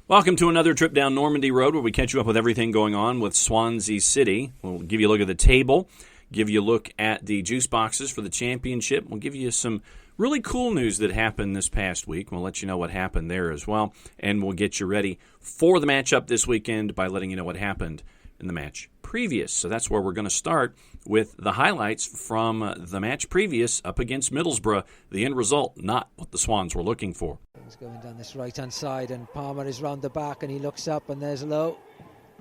Welcome to another trip down Normandy Road where we catch you up with everything going on with Swansea City. We'll give you a look at the table, give you a look at the juice boxes for the championship. We'll give you some really cool news that happened this past week. We'll let you know what happened there as well, and we'll get you ready for the matchup this weekend by letting you know what happened in the match previous. So that's where we're going to start with the highlights from the match previous up against Middlesbrough. The end result, not what the Swans were looking for. He's going down this right-hand side, and Palmer is round the back, and he looks up, and there's Lowe.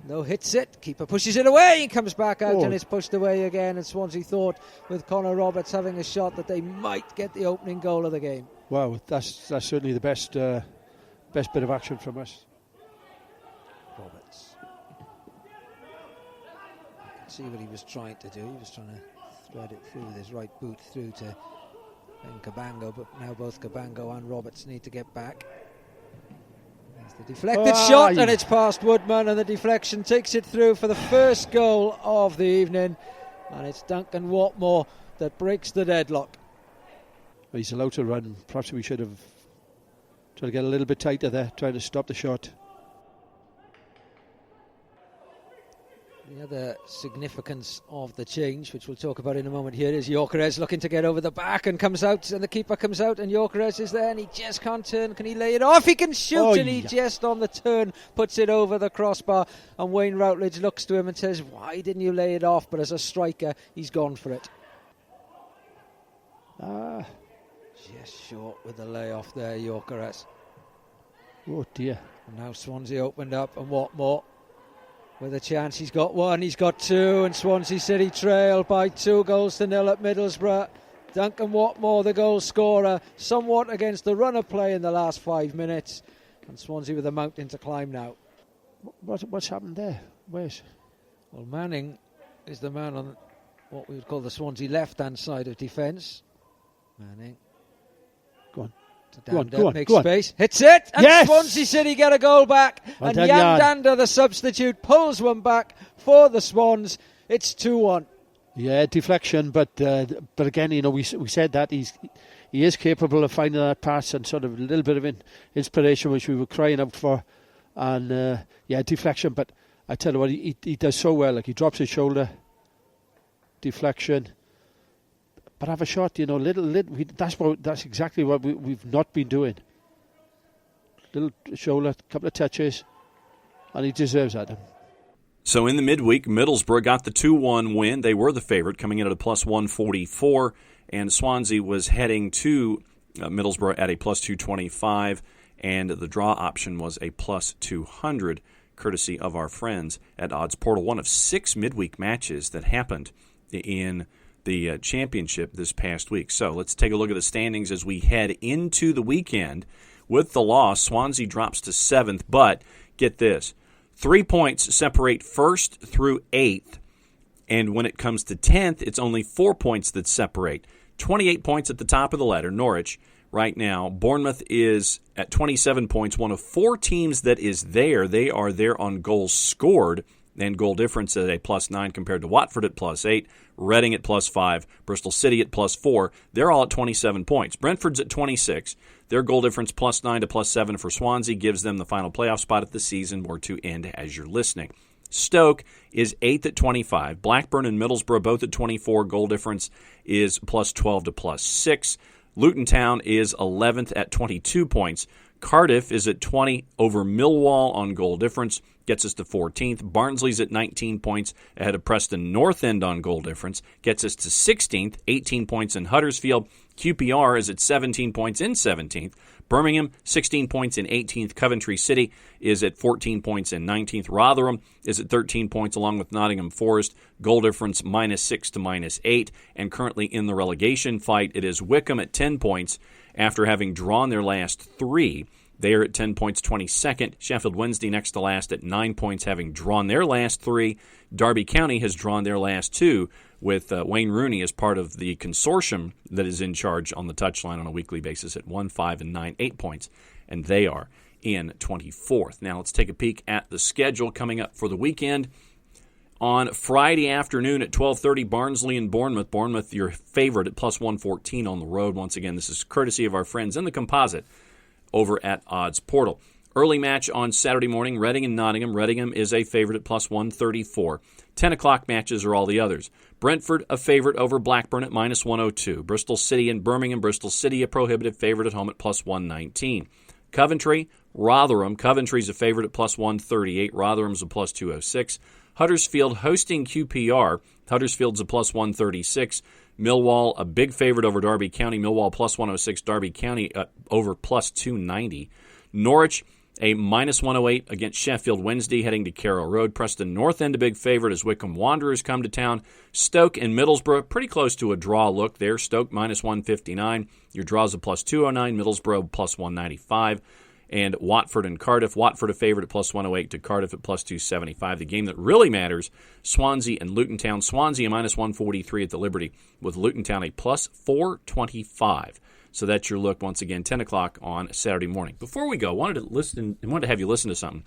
Lowe hits it. Keeper pushes it away. He comes back out, and it's pushed away again. And Swansea thought, with Connor Roberts having a shot, that they might get the opening goal of the game. Wow, that's certainly the best bit of action from us. Roberts. You can see what he was trying to do. He was trying to thread it through with his right boot through to Cabango, but now both Cabango and Roberts need to get back. There's the deflected shot, and it's past Woodman, and the deflection takes it through for the first goal of the evening, and it's Duncan Watmore that breaks the deadlock. He's allowed to run. Perhaps we should have tried to get a little bit tighter there, trying to stop the shot. The other significance of the change, which we'll talk about in a moment here, is Gyökeres looking to get over the back and comes out, and the keeper comes out, and Gyökeres is there, and he just can't turn. Can he lay it off? He can shoot, and he just on the turn puts it over the crossbar, and Wayne Routledge looks to him and says, why didn't you lay it off? But as a striker, he's gone for it. Just short with the layoff there, Gyökeres. Oh dear. And now Swansea opened up, and Watmore with a chance. He's got one, he's got two, and Swansea City trail by 2-0 at Middlesbrough. Duncan Watmore, the goal scorer, somewhat against the run of play in the last 5 minutes, and Swansea with a mountain to climb now. What's happened there? Where's? Well, Manning is the man on what we would call the Swansea left-hand side of defence. Manning. Go on. Makes space, hits it, and yes! Swansea City get a goal back, and Jan Dander, the substitute, pulls one back for the Swans. It's 2-1. Yeah, deflection, but again, you know, we said that he is capable of finding that pass and sort of a little bit of inspiration, which we were crying out for, and deflection. But I tell you what, he does so well. Like, he drops his shoulder, deflection. But have a shot, you know, that's exactly what we've not been doing. Little shoulder, couple of touches, and he deserves that. So in the midweek, Middlesbrough got the 2-1 win. They were the favorite, coming in at a plus 144, and Swansea was heading to Middlesbrough at a plus 225, and the draw option was a plus 200, courtesy of our friends at Odds Portal. One of 6 midweek matches that happened in the championship this past week. So let's take a look at the standings as we head into the weekend. With the loss, Swansea drops to 7th, but get this, 3 points separate 1st through 8th, and when it comes to 10th, it's only 4 points that separate. 28 points at the top of the ladder, Norwich right now. Bournemouth is at 27 points, one of 4 teams that is there. They are there on goals scored and goal difference at a plus 9 compared to Watford at plus 8, Reading at plus 5, Bristol City at plus 4. They're all at 27 points. Brentford's at 26. Their goal difference plus 9 to plus 7 for Swansea gives them the final playoff spot at the season, or to end as you're listening. Stoke is 8th at 25. Blackburn and Middlesbrough both at 24. Goal difference is plus 12 to plus 6. Luton Town is 11th at 22 points. Cardiff is at 20 over Millwall on goal difference, gets us to 14th. Barnsley's at 19 points ahead of Preston North End on goal difference, gets us to 16th, 18 points in Huddersfield. QPR is at 17 points in 17th. Birmingham, 16 points in 18th. Coventry City is at 14 points in 19th. Rotherham is at 13 points along with Nottingham Forest. Goal difference minus 6 to minus 8. And currently in the relegation fight, it is Wycombe at 10 points after having drawn their last 3. They are at 10 points, 22nd. Sheffield Wednesday next to last at 9 points, having drawn their last 3. Derby County has drawn their last 2, with Wayne Rooney as part of the consortium that is in charge on the touchline on a weekly basis at 1, 5, and 9, 8 points. And they are in 24th. Now let's take a peek at the schedule coming up for the weekend. On Friday afternoon at 12:30, Barnsley and Bournemouth. Bournemouth, your favorite, at plus 114 on the road. Once again, this is courtesy of our friends in the composite over at Odds Portal. Early match on Saturday morning, Reading and Nottingham. Readingham is a favorite at plus 134. 10 o'clock matches are all the others. Brentford, a favorite over Blackburn at minus 102. Bristol City and Birmingham. Bristol City, a prohibitive favorite at home at plus 119. Coventry, Rotherham. Coventry's a favorite at plus 138. Rotherham's a plus 206. Huddersfield hosting QPR. Huddersfield's a plus 136. Millwall, a big favorite over Derby County. Millwall plus 106. Derby County over plus 290. Norwich, a minus 108 against Sheffield Wednesday heading to Carrow Road. Preston North End, a big favorite as Wycombe Wanderers come to town. Stoke and Middlesbrough, pretty close to a draw look there. Stoke minus 159. Your draws a plus 209. Middlesbrough plus 195. And Watford and Cardiff. Watford a favorite at plus 108 to Cardiff at plus 275. The game that really matters, Swansea and Luton Town. Swansea a minus 143 at the Liberty with Luton Town a plus 425. So that's your look once again, 10 o'clock on Saturday morning. Before we go, I wanted to have you listen to something.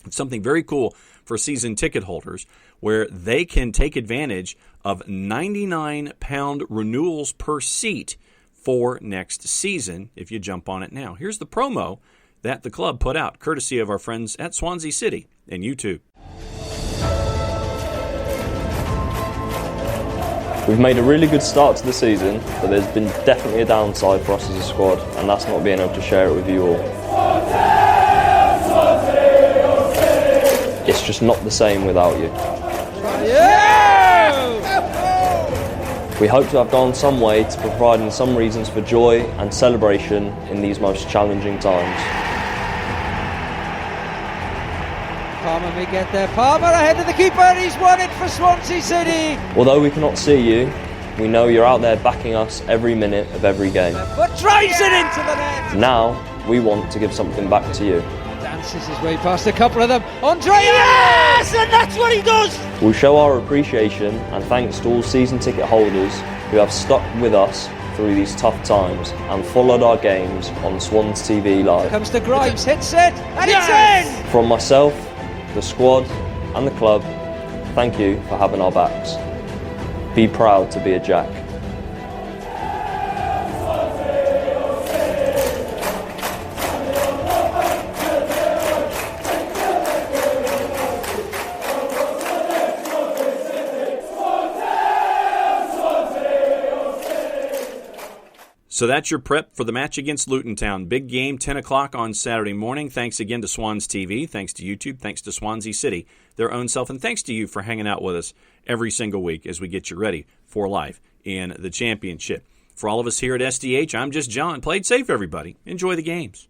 It's something very cool for season ticket holders where they can take advantage of £99 renewals per seat for next season if you jump on it now. Here's the promo that the club put out, courtesy of our friends at Swansea City and YouTube. We've made a really good start to the season, but there's been definitely a downside for us as a squad, and that's not being able to share it with you all. It's just not the same without you. We hope to have gone some way to providing some reasons for joy and celebration in these most challenging times. Palmer may get there. Palmer ahead of the keeper. He's won it for Swansea City. Although we cannot see you, we know you're out there backing us every minute of every game. But drives it into the net. Now, we want to give something back to you. Dances his way past a couple of them. Andre, yes! And that's what he does! We'll show our appreciation and thanks to all season ticket holders who have stuck with us through these tough times and followed our games on Swans TV Live. Comes to Grimes, hits it, and it's in! From myself, the squad and the club, thank you for having our backs. Be proud to be a Jack. So that's your prep for the match against Luton Town. Big game, 10 o'clock on Saturday morning. Thanks again to Swans TV. Thanks to YouTube. Thanks to Swansea City, their own self. And thanks to you for hanging out with us every single week as we get you ready for life in the championship. For all of us here at SDH, I'm just John. Played safe, everybody. Enjoy the games.